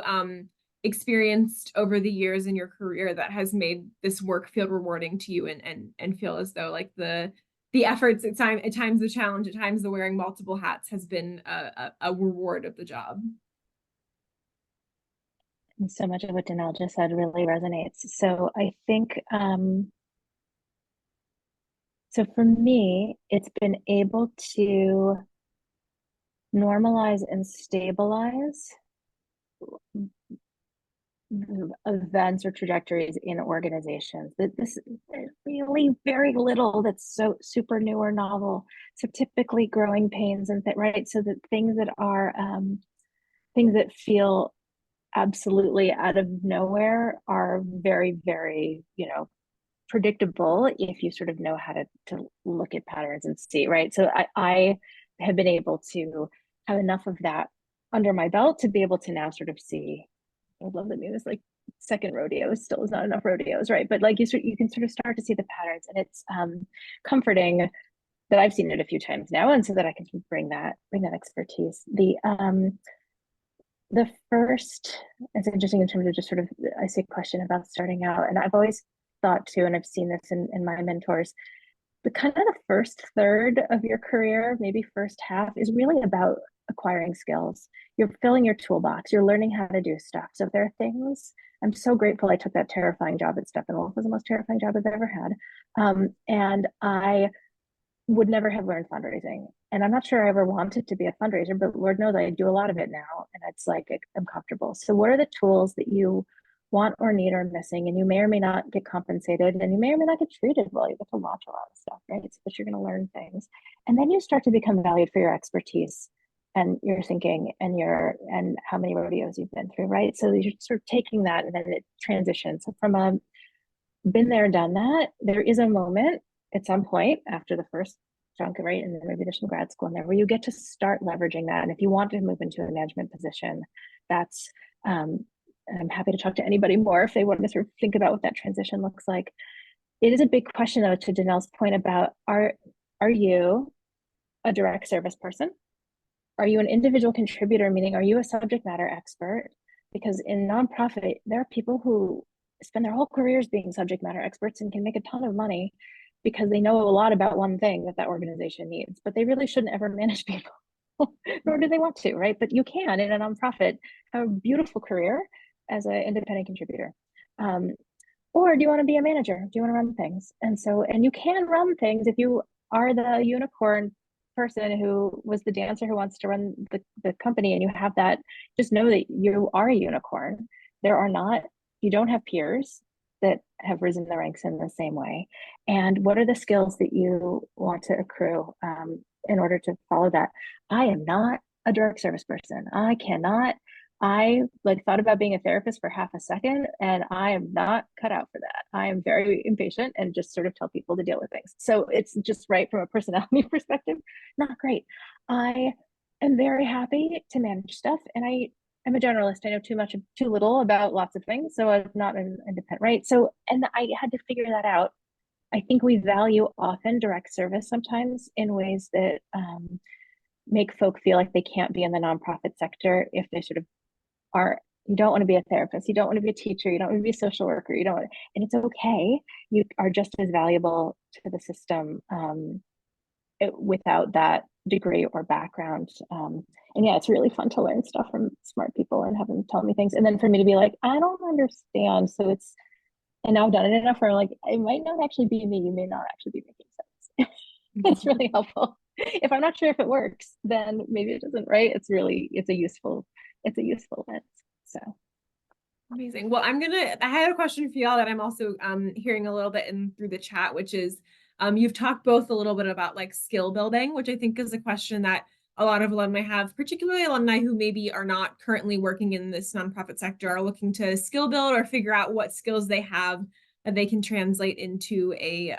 experienced over the years in your career that has made this work feel rewarding to you and feel as though like the efforts at times the challenge, at times the wearing multiple hats has been a reward of the job? And so much of what Danelle just said really resonates. So I think, so for me, it's been able to normalize and stabilize events or trajectories in organizations. This is really very little that's so super new or novel. So typically growing pains and right. So the things that are things that feel absolutely out of nowhere are very, very, predictable if you sort of know how to look at patterns and see, right? So I have been able to have enough of that under my belt to be able to now sort of see. I love the news, like second rodeo still is not enough rodeos, right? But like you can sort of start to see the patterns, and it's comforting that I've seen it a few times now, and so that I can bring that expertise. The first, it's interesting in terms of just sort of, I see a question about starting out, and I've always thought too, and I've seen this in my mentors, the kind of the first third of your career, maybe first half, is really about acquiring skills. You're filling your toolbox, you're learning how to do stuff. So there are things, I'm so grateful I took that terrifying job at Steppenwolf. It was the most terrifying job I've ever had. And I would never have learned fundraising. And I'm not sure I ever wanted to be a fundraiser, but Lord knows I do a lot of it now. And it's like I'm comfortable. So, what are the tools that you want or need or missing? And you may or may not get compensated, and you may or may not get treated well. You get to watch a lot of stuff, right? So, but you're going to learn things. And then you start to become valued for your expertise and your thinking and how many rodeos you've been through, right? So, you're sort of taking that and then it transitions. So, from a been there, done that, there is a moment at some point after the first chunk, right? And then maybe there's some grad school in there where you get to start leveraging that. And if you want to move into a management position, that's, and I'm happy to talk to anybody more if they want to sort of think about what that transition looks like. It is a big question though, to Danelle's point about, are you a direct service person? Are you an individual contributor, meaning are you a subject matter expert? Because in nonprofit, there are people who spend their whole careers being subject matter experts and can make a ton of money because they know a lot about one thing that organization needs, but they really shouldn't ever manage people, nor do they want to, right? But you can, in a nonprofit, have a beautiful career as an independent contributor. Or do you want to be a manager? Do you want to run things? And you can run things if you are the unicorn person who was the dancer who wants to run the company, and you have that, just know that you are a unicorn. You don't have peers that have risen the ranks in the same way. And what are the skills that you want to accrue in order to follow that? I am not a direct service person. I thought about being a therapist for half a second, and I am not cut out for that. I am very impatient and just sort of tell people to deal with things. So it's just right from a personality perspective, not great. I am very happy to manage stuff, and I'm a generalist. I know too little about lots of things, so I'm not an independent, right? So, and I had to figure that out. I think we value often direct service sometimes in ways that make folk feel like they can't be in the nonprofit sector if they sort of are. You don't want to be a therapist, you don't want to be a teacher, you don't want to be a social worker, you don't, and it's okay. You are just as valuable to the system without that degree or background. And yeah, it's really fun to learn stuff from smart people and have them tell me things. And then for me to be like, I don't understand. So and now I've done it enough where I'm like, it might not actually be me. You may not actually be making sense. It's really helpful. If I'm not sure if it works, then maybe it doesn't, right? It's a useful lens. So. Amazing. Well, I had a question for y'all that I'm also hearing a little bit through the chat, which is you've talked both a little bit about like skill building, which I think is a question that a lot of alumni have, particularly alumni who maybe are not currently working in this nonprofit sector, are looking to skill build or figure out what skills they have that they can translate into a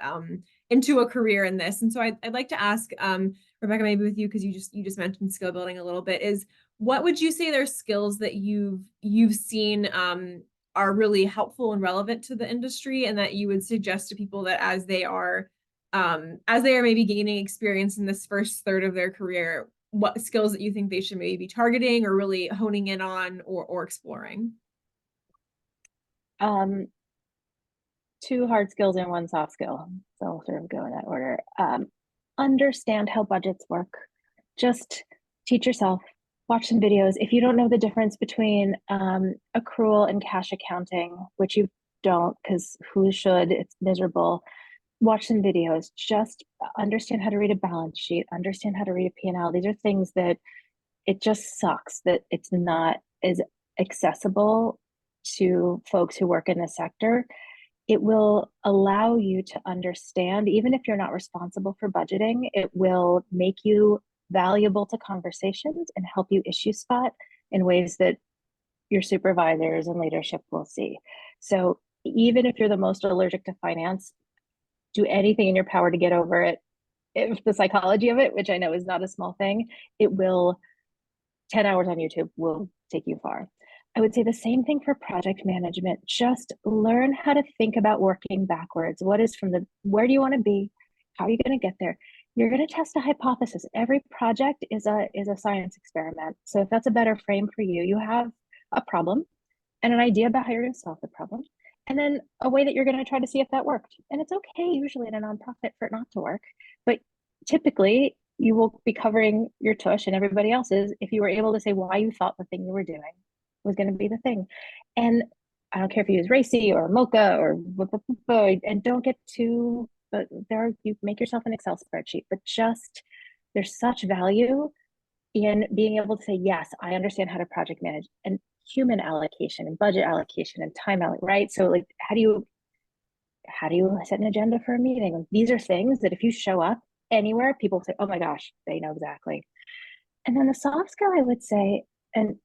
career in this. And so I'd like to ask Rebecca, maybe with you, because you just mentioned skill building a little bit, is what would you say there's skills that you've seen are really helpful and relevant to the industry, and that you would suggest to people that as they are maybe gaining experience in this first third of their career, what skills that you think they should maybe be targeting or really honing in on or exploring? Two hard skills and one soft skill. So I'll sort of go in that order. Understand how budgets work. Just teach yourself, watch some videos. If you don't know the difference between accrual and cash accounting, which you don't, because who should, it's miserable. Watch some videos, just understand how to read a balance sheet, understand how to read a P&L. These are things that it just sucks that it's not as accessible to folks who work in the sector. It will allow you to understand, even if you're not responsible for budgeting, it will make you valuable to conversations and help you issue spot in ways that your supervisors and leadership will see. So even if you're the most allergic to finance, do anything in your power to get over it. If the psychology of it, which I know is not a small thing, it will, 10 hours on YouTube will take you far. I would say the same thing for project management. Just learn how to think about working backwards. What is from the, where do you want to be? How are you going to get there? You're going to test a hypothesis. Every project is a science experiment. So if that's a better frame for you, you have a problem and an idea about how you're going to solve the problem, and then a way that you're going to try to see if that worked. And it's okay usually in a nonprofit for it not to work, but typically you will be covering your tush and everybody else's if you were able to say why you thought the thing you were doing was going to be the thing. And I don't care if you use RACI or Mocha or and don't get too, but there you make yourself an Excel spreadsheet, but just there's such value in being able to say, yes, I understand how to project manage and human allocation and budget allocation and time allocation, right? So like, how do you set an agenda for a meeting? Like, these are things that if you show up anywhere, people say, oh my gosh, they know exactly. And then the soft skill, I would say, and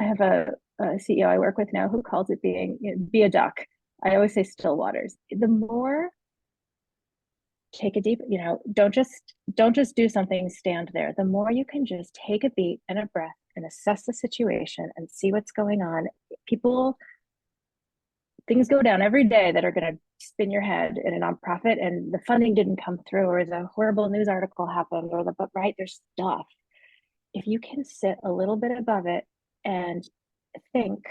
I have a CEO I work with now who calls it being, be a duck. I always say still waters. The more take a deep, don't just do something, stand there. The more you can just take a beat and a breath and assess the situation and see what's going on. Things go down every day that are going to spin your head in a nonprofit, and the funding didn't come through, or the horrible news article happened, or but right, there's stuff. If you can sit a little bit above it and think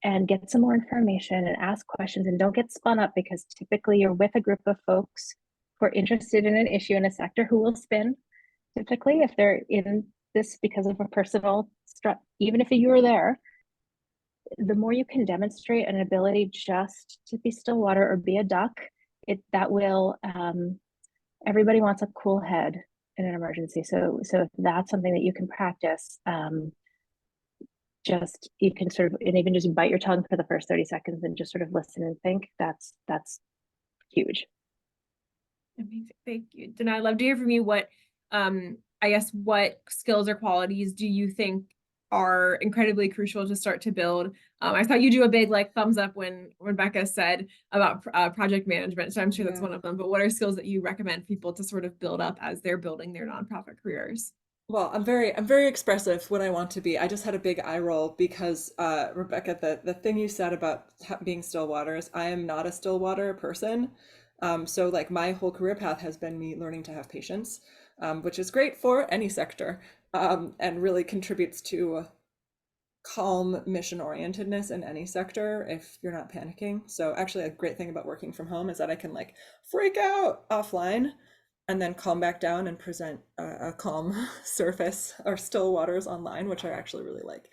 and get some more information and ask questions, and don't get spun up, because typically you're with a group of folks who are interested in an issue in a sector who will spin, typically, if they're in this because of a personal stress. Even if you were there, the more you can demonstrate an ability just to be still water or be a duck, that will, everybody wants a cool head in an emergency. So if that's something that you can practice, just you can sort of, and even just bite your tongue for the first 30 seconds and just sort of listen and think, that's huge. Amazing. Thank you. Dana, I'd love to hear from you. What, I guess, what skills or qualities do you think are incredibly crucial to start to build? I saw you do a big thumbs up when Becca said about project management. So I'm sure that's one of them, but what are skills that you recommend people to sort of build up as they're building their nonprofit careers? Well, I'm very expressive when I want to be. I just had a big eye roll because Rebecca, the thing you said about being still waters, I am not a still water person. So like my whole career path has been me learning to have patience, which is great for any sector, and really contributes to calm mission orientedness in any sector if you're not panicking. So actually a great thing about working from home is that I can freak out offline and then calm back down and present a calm surface or still waters online, which I actually really like.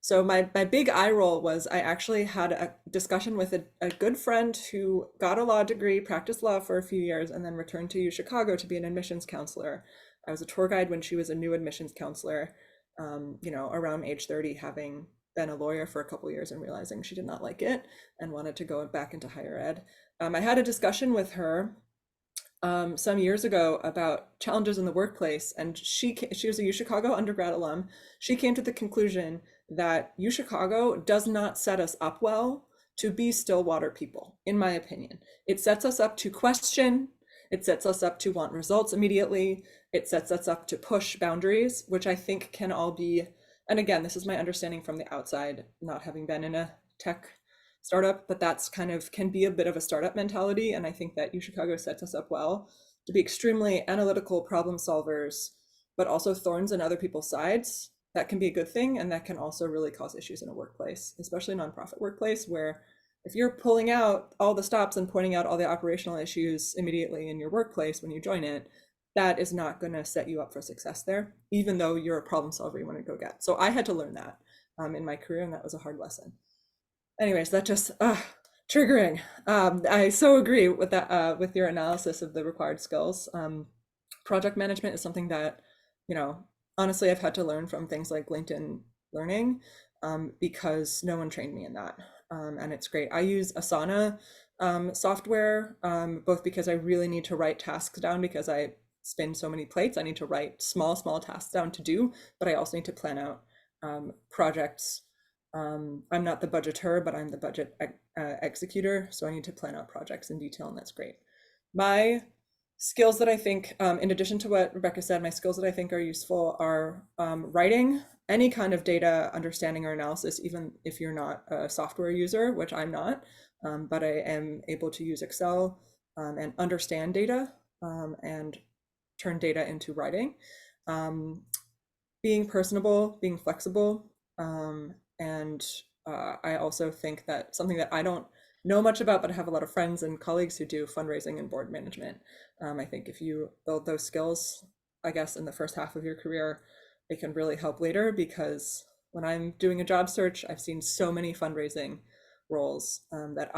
So my big eye roll was I actually had a discussion with a good friend who got a law degree, practiced law for a few years, and then returned to UChicago to be an admissions counselor. I was a tour guide when she was a new admissions counselor, around age 30, having been a lawyer for a couple years and realizing she did not like it and wanted to go back into higher ed. I had a discussion with her some years ago about challenges in the workplace, and she was a UChicago undergrad alum. She came to the conclusion that UChicago does not set us up well to be still water people, in my opinion. It sets us up to question, it sets us up to want results immediately, it sets us up to push boundaries, which I think can all be, and again, this is my understanding from the outside, not having been in a tech startup, but that's can be a bit of a startup mentality. And I think that UChicago sets us up well to be extremely analytical problem solvers, but also thorns in other people's sides. That can be a good thing. And that can also really cause issues in a workplace, especially a nonprofit workplace, where if you're pulling out all the stops and pointing out all the operational issues immediately in your workplace when you join it, that is not going to set you up for success there, even though you're a problem solver you want to go get. So I had to learn that in my career, and that was a hard lesson. Anyways, that just triggering. I so agree with that, with your analysis of the required skills. Project management is something that, honestly, I've had to learn from things like LinkedIn Learning, because no one trained me in that. And it's great. I use Asana software, both because I really need to write tasks down because I spin so many plates. I need to write small tasks down to do, but I also need to plan out projects I'm not the budgeter, but I'm the budget executor. So I need to plan out projects in detail, and that's great. My skills that I think, in addition to what Rebecca said, my skills that I think are useful are writing any kind of data understanding or analysis, even if you're not a software user, which I'm not, but I am able to use Excel and understand data and turn data into writing. Being personable, being flexible, and I also think that something that I don't know much about, but I have a lot of friends and colleagues who do fundraising and board management. I think if you build those skills, I guess, in the first half of your career, it can really help later, because when I'm doing a job search, I've seen so many fundraising roles that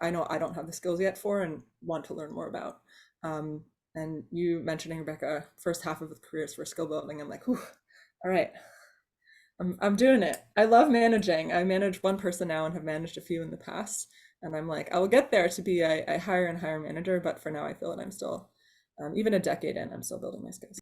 I know I don't have the skills yet for and want to learn more about. And you mentioning, Rebecca, first half of the careers for skill building, I'm like, whew, all right, I'm doing it. I love managing. I manage one person now and have managed a few in the past. And I'm like, I will get there to be a higher and higher manager. But for now, I feel that I'm still, even a decade in, I'm still building my skills.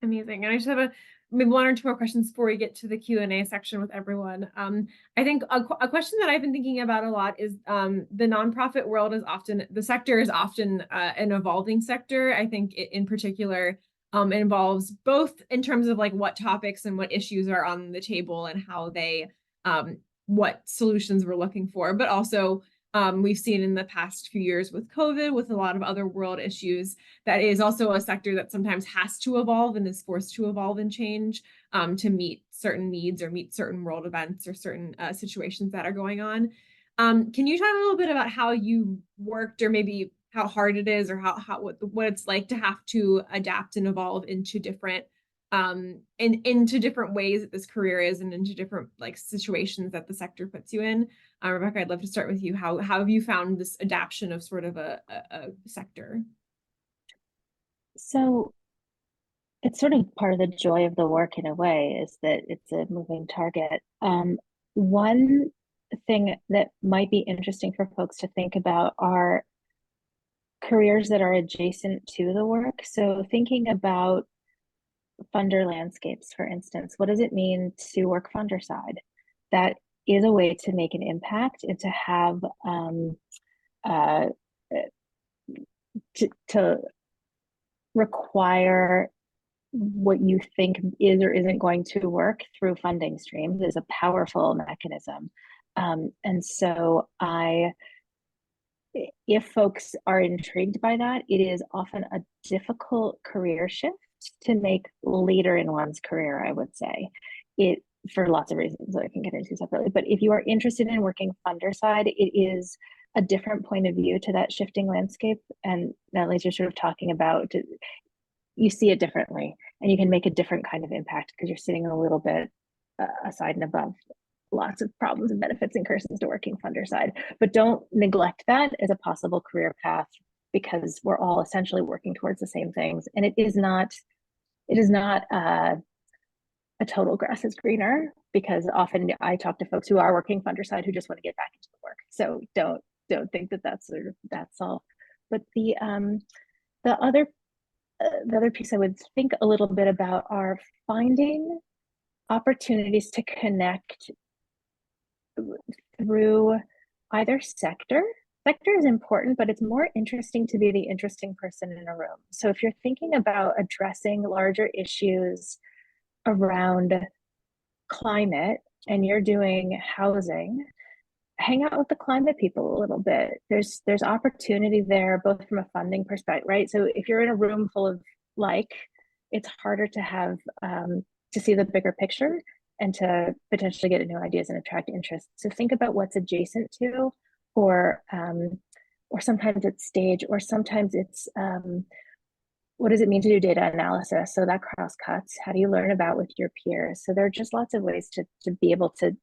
Amazing. And I just have maybe one or two more questions before we get to the Q&A section with everyone. I think a question that I've been thinking about a lot is the nonprofit world is often, the sector is often an evolving sector. I think in particular, it involves both in terms of like what topics and what issues are on the table and how they, what solutions we're looking for, but also we've seen in the past few years with COVID, with a lot of other world issues, that is also a sector that sometimes has to evolve and is forced to evolve and change to meet certain needs or meet certain world events or certain situations that are going on. Can you talk a little bit about how you worked, or maybe how hard it is, or what it's like to have to adapt and evolve into different into different ways that this career is, and into different like situations that the sector puts you in? Rebecca, I'd love to start with you. How have you found this adaptation of sort of a sector? So it's sort of part of the joy of the work in a way, is that it's a moving target. One thing that might be interesting for folks to think about are careers that are adjacent to the work. So thinking about funder landscapes, for instance, what does it mean to work funder side? That is a way to make an impact and to have uh, to require what you think is or isn't going to work through funding streams is a powerful mechanism. And so if folks are intrigued by that, it is often a difficult career shift to make later in one's career, I would say. It, for lots of reasons that I can get into separately. But if you are interested in working funder side, it is a different point of view to that shifting landscape. And Natalie's, you're sort of talking about, you see it differently, and you can make a different kind of impact because you're sitting a little bit aside and above lots of problems and benefits and curses to working funder side. But don't neglect that as a possible career path, because we're all essentially working towards the same things. And it is not a total grass is greener, because often I talk to folks who are working funder side who just want to get back into the work. So don't think that that's all. But the other piece I would think a little bit about are finding opportunities to connect through either sector. Sector is important, but it's more interesting to be the interesting person in a room. So if you're thinking about addressing larger issues around climate and you're doing housing, hang out with the climate people a little bit. There's opportunity there, both from a funding perspective, right? So if you're in a room full of it's harder to have to see the bigger picture and to potentially get new ideas and attract interest. So think about what's adjacent to, or sometimes it's stage, or sometimes it's what does it mean to do data analysis? So that cross cuts. How do you learn about with your peers? So there are just lots of ways to be able to,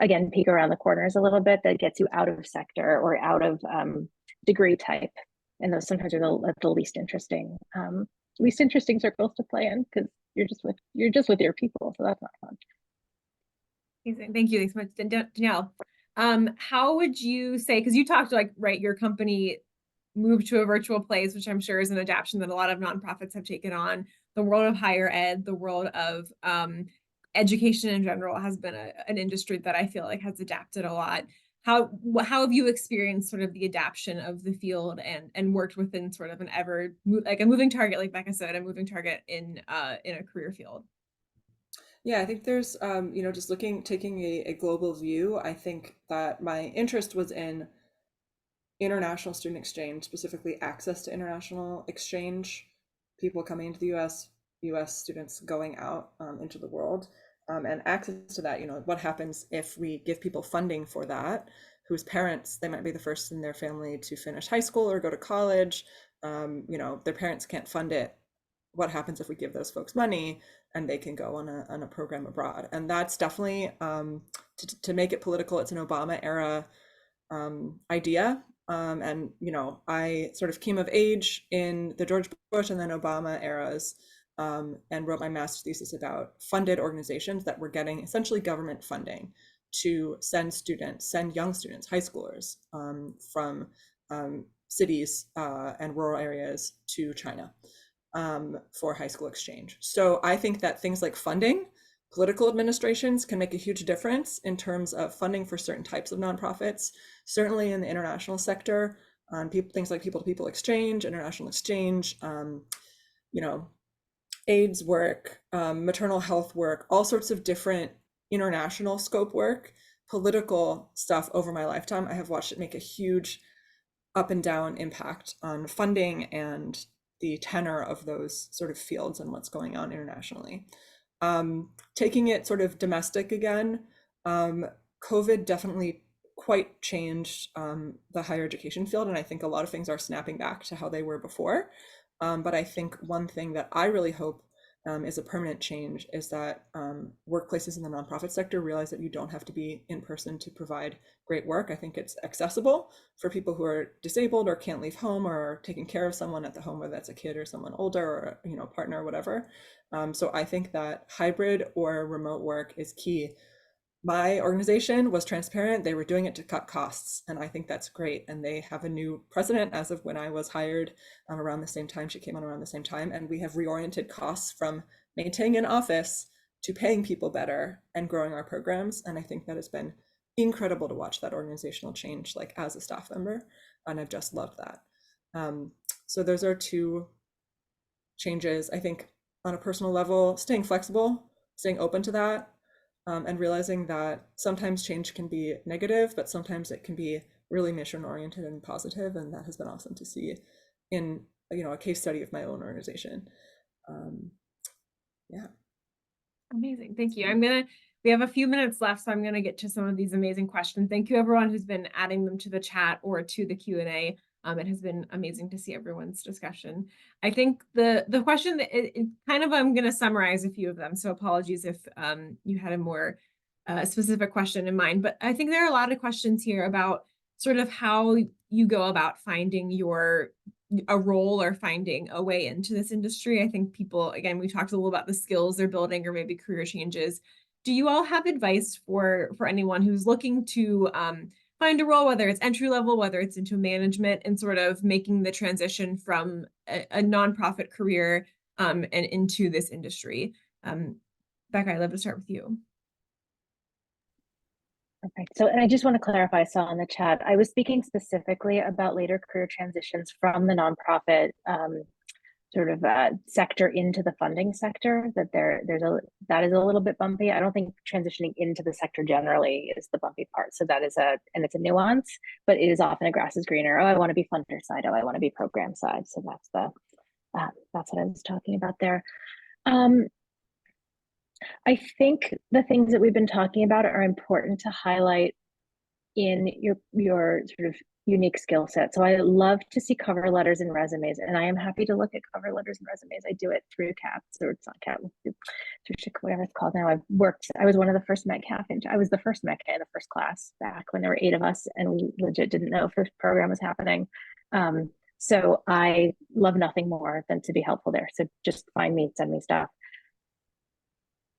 again, peek around the corners a little bit that gets you out of sector or out of degree type. And those sometimes are the least interesting circles to play in, because you're just with your people. So that's not fun. Amazing. Thank you. Thanks so much, Danielle. How would you say, because you talked like, right, your company moved to a virtual place, which I'm sure is an adaptation that a lot of nonprofits have taken on, the world of higher ed, the world of education in general has been an industry that I feel like has adapted a lot. How have you experienced sort of the adaptation of the field and worked within sort of an like a moving target, like Becca said, a moving target in a career field? Yeah, I think there's, just taking a global view, I think that my interest was in international student exchange, specifically access to international exchange, people coming into the US, US students going out into the world, and access to that. What happens if we give people funding for that, whose parents, they might be the first in their family to finish high school or go to college, their parents can't fund it. What happens if we give those folks money and they can go on a program abroad? And that's definitely, to make it political, it's an Obama era idea. And I sort of came of age in the George Bush and then Obama eras, and wrote my master's thesis about funded organizations that were getting essentially government funding to send young students, high schoolers, from cities and rural areas to China for high school exchange. So I think that things like funding, political administrations can make a huge difference in terms of funding for certain types of nonprofits, certainly in the international sector, things like people-to-people exchange, international exchange, AIDS work, maternal health work, all sorts of different international scope work, political stuff over my lifetime. I have watched it make a huge up and down impact on funding and the tenor of those sort of fields and what's going on internationally. Taking it sort of domestic again, COVID definitely quite changed the higher education field, and I think a lot of things are snapping back to how they were before. But I think one thing that I really hope is a permanent change is that workplaces in the nonprofit sector realize that you don't have to be in person to provide great work. I think it's accessible for people who are disabled or can't leave home or are taking care of someone at the home, whether that's a kid or someone older or partner or whatever. So I think that hybrid or remote work is key. My organization was transparent. They were doing it to cut costs, and I think that's great. And they have a new president as of when I was hired, around the same time. She came on around the same time, and we have reoriented costs from maintaining an office to paying people better and growing our programs. And I think that has been incredible to watch that organizational change, like as a staff member, and I've just loved that. So those are two changes. I think on a personal level, staying flexible, staying open to that, and realizing that sometimes change can be negative, but sometimes it can be really mission oriented and positive, and that has been awesome to see in a case study of my own organization. Yeah. Amazing. Thank you. We have a few minutes left, so I'm going to get to some of these amazing questions. Thank you everyone who's been adding them to the chat or to the Q&A. It has been amazing to see everyone's discussion. I think the question that I'm going to summarize a few of them. So apologies if you had a more specific question in mind, but I think there are a lot of questions here about sort of how you go about finding a role or finding a way into this industry. I think people, again, we talked a little about the skills they're building or maybe career changes. Do you all have advice for anyone who's looking to find a role, whether it's entry level, whether it's into management, and sort of making the transition from a nonprofit career and into this industry? Becca, I'd love to start with you. Perfect. So, and I just want to clarify, I saw in the chat, I was speaking specifically about later career transitions from the nonprofit sector into the funding sector, that that is a little bit bumpy. I don't think transitioning into the sector generally is the bumpy part. So that is and it's a nuance, but it is often a grass is greener. Oh, I want to be funder side. Oh, I want to be program side. So that's what I was talking about there. I think the things that we've been talking about are important to highlight in your sort of unique skill set. So I love to see cover letters and resumes, and I am happy to look at cover letters and resumes. I do it through CAPS, or it's not CAPS, through whatever it's called now. I was one of the first METCAF, and I was the first METCA in the first class back when there were 8 of us, and we legit didn't know if this program was happening. So I love nothing more than to be helpful there. So just find me, send me stuff.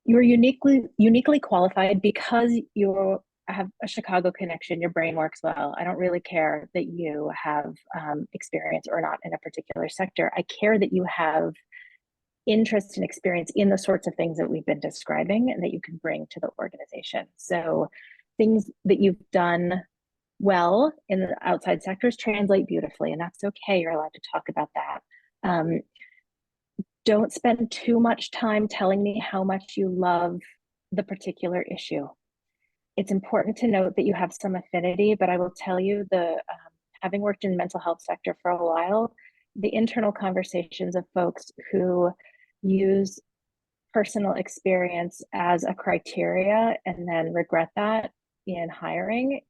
You're uniquely qualified because you have a Chicago connection. Your brain works well. I don't really care that you have experience or not in a particular sector. I care that you have interest and experience in the sorts of things that we've been describing and that you can bring to the organization. So things that you've done well in the outside sectors translate beautifully, and that's okay. You're allowed to talk about that. Don't spend too much time telling me how much you love the particular issue. It's important to note that you have some affinity, but I will tell you having worked in the mental health sector for a while, the internal conversations of folks who use personal experience as a criteria and then regret that in hiring,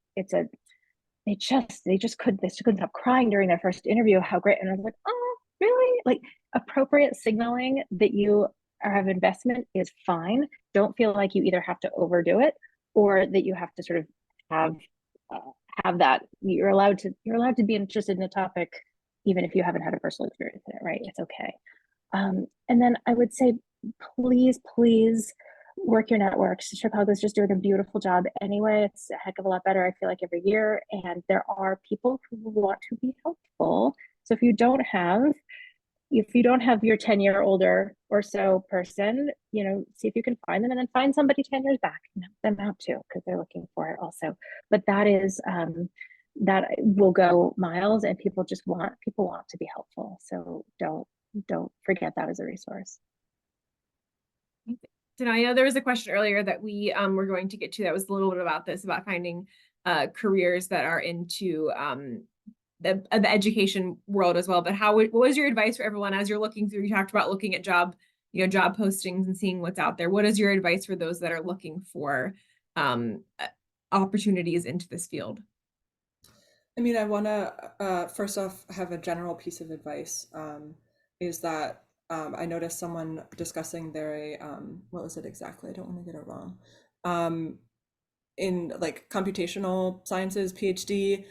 they just couldn't stop crying during their first interview how great. And I was like, oh, really? Like, appropriate signaling that you have investment is fine. Don't feel like you either have to overdo it or that you have to sort of have that. You're allowed to be interested in the topic even if you haven't had a personal experience in it, right? It's okay. And then I would say, please work your networks. Chicago's just doing a beautiful job anyway. It's a heck of a lot better, I feel like, every year. And there are people who want to be helpful. So if you don't have your 10-year older or so person, see if you can find them, and then find somebody 10 years back and help them out too, because they're looking for it also. But that will go miles, and people want to be helpful. So don't forget that as a resource. Denia, there was a question earlier that we were going to get to that was a little bit about this, about finding careers that are into the education world as well. But what was your advice for everyone as you're looking through? You talked about looking at job postings and seeing what's out there. What is your advice for those that are looking for opportunities into this field? I mean, I want to first off have a general piece of advice, is that I noticed someone discussing their what was it exactly? I don't want to get it wrong. In like computational sciences PhD,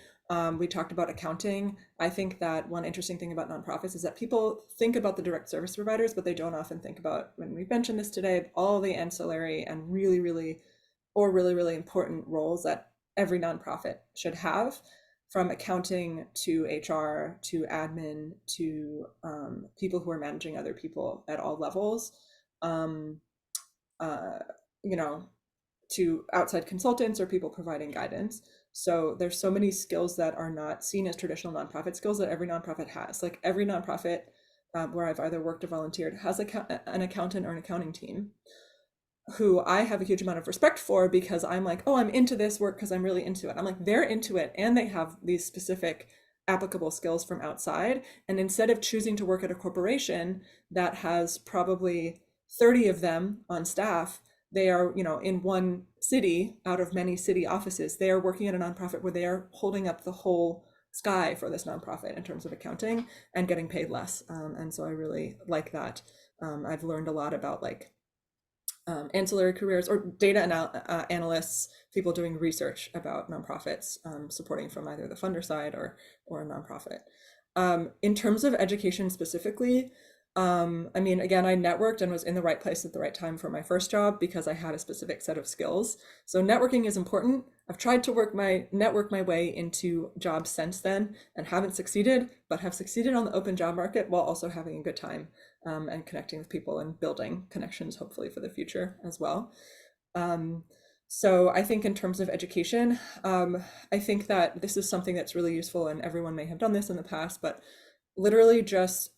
we talked about accounting. I think that one interesting thing about nonprofits is that people think about the direct service providers, but they don't often think about, when we've mentioned this today, all the ancillary and really, really important roles that every nonprofit should have, from accounting to HR to admin to people who are managing other people at all levels, to outside consultants or people providing guidance. So there's so many skills that are not seen as traditional nonprofit skills that every nonprofit has. Like every nonprofit where I've either worked or volunteered has an accountant or an accounting team, who I have a huge amount of respect for, because I'm like, oh, I'm into this work because I'm really into it. I'm like, they're into it and they have these specific applicable skills from outside. And instead of choosing to work at a corporation that has probably 30 of them on staff, they are, in one city out of many city offices, they are working at a nonprofit where they are holding up the whole sky for this nonprofit in terms of accounting and getting paid less. And so I really like that. I've learned a lot about like ancillary careers or data analysts, people doing research about nonprofits, supporting from either the funder side or a nonprofit. In terms of education specifically, I mean, again, I networked and was in the right place at the right time for my first job because I had a specific set of skills. So networking is important. I've tried to network my way into jobs since then and haven't succeeded, but have succeeded on the open job market while also having a good time and connecting with people and building connections, hopefully for the future as well. So I think in terms of education, I think that this is something that's really useful, and everyone may have done this in the past, but literally just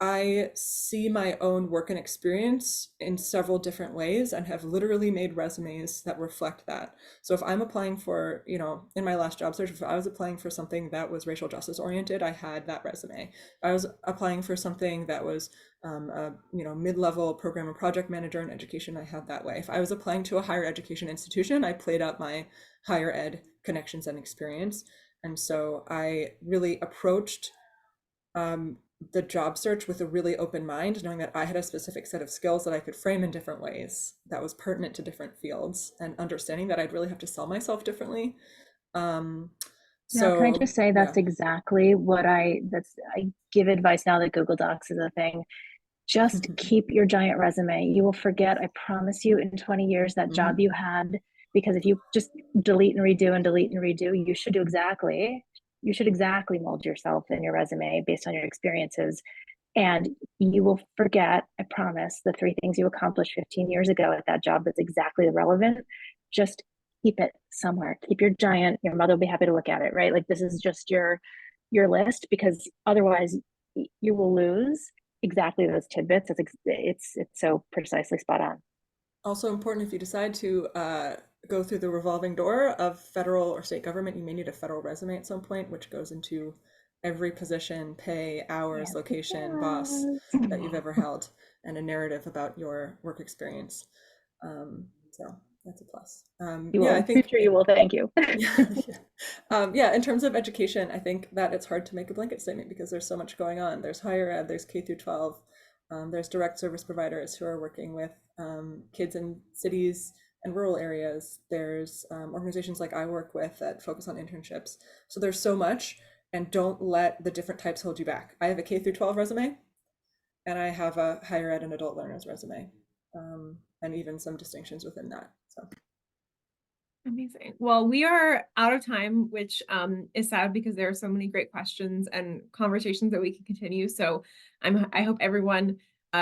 I see my own work and experience in several different ways and have literally made resumes that reflect that. So if I'm applying for, in my last job search, if I was applying for something that was racial justice oriented, I had that resume. If I was applying for something that was a mid-level program or project manager in education, I had that way. If I was applying to a higher education institution, I played up my higher ed connections and experience. And so I really approached the job search with a really open mind, knowing that I had a specific set of skills that I could frame in different ways that was pertinent to different fields, and understanding that I'd really have to sell myself differently. Can I just say that's exactly what I give advice now that Google Docs is a thing. Just keep your giant resume. You will forget, I promise you, in 20 years that job you had, because if you just delete and redo, you should exactly mold yourself in your resume based on your experiences. And you will forget, I promise, the 3 things you accomplished 15 years ago at that job that's exactly relevant. Just keep it somewhere. Keep your giant, your mother will be happy to look at it, right? Like this is just your list, because otherwise you will lose exactly those tidbits. It's so precisely spot on. Also important, if you decide to go through the revolving door of federal or state government, you may need a federal resume at some point, which goes into every position, pay, hours, Yes, location, boss that you've yes. ever held, and a narrative about your work experience. So that's a plus. You Yeah, will, I in think future, you will thank you. yeah, yeah. Yeah, in terms of education, I think that it's hard to make a blanket statement because there's so much going on. There's higher ed, there's K through 12, there's direct service providers who are working with kids in cities and rural areas. There's organizations like I work with that focus on internships. So there's so much, and don't let the different types hold you back. I have a K through 12 resume, and I have a higher ed and adult learners resume, and even some distinctions within that. So. Amazing. Well, we are out of time, which is sad because there are so many great questions and conversations that we can continue. So I hope everyone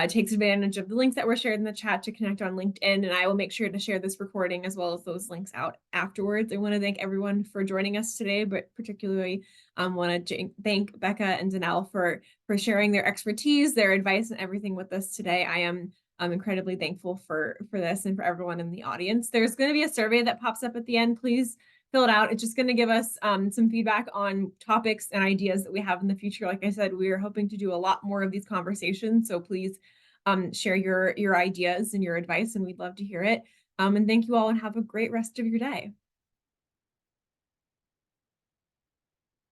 takes advantage of the links that were shared in the chat to connect on LinkedIn, and I will make sure to share this recording as well as those links out afterwards. I want to thank everyone for joining us today, but particularly want to thank Becca and Danelle for sharing their expertise, their advice, and everything with us today. I'm incredibly thankful for this and for everyone in the audience. There's going to be a survey that pops up at the end. Please fill it out. It's just going to give us some feedback on topics and ideas that we have in the future. Like I said, we are hoping to do a lot more of these conversations. So please share your ideas and your advice, and we'd love to hear it. And thank you all, and have a great rest of your day.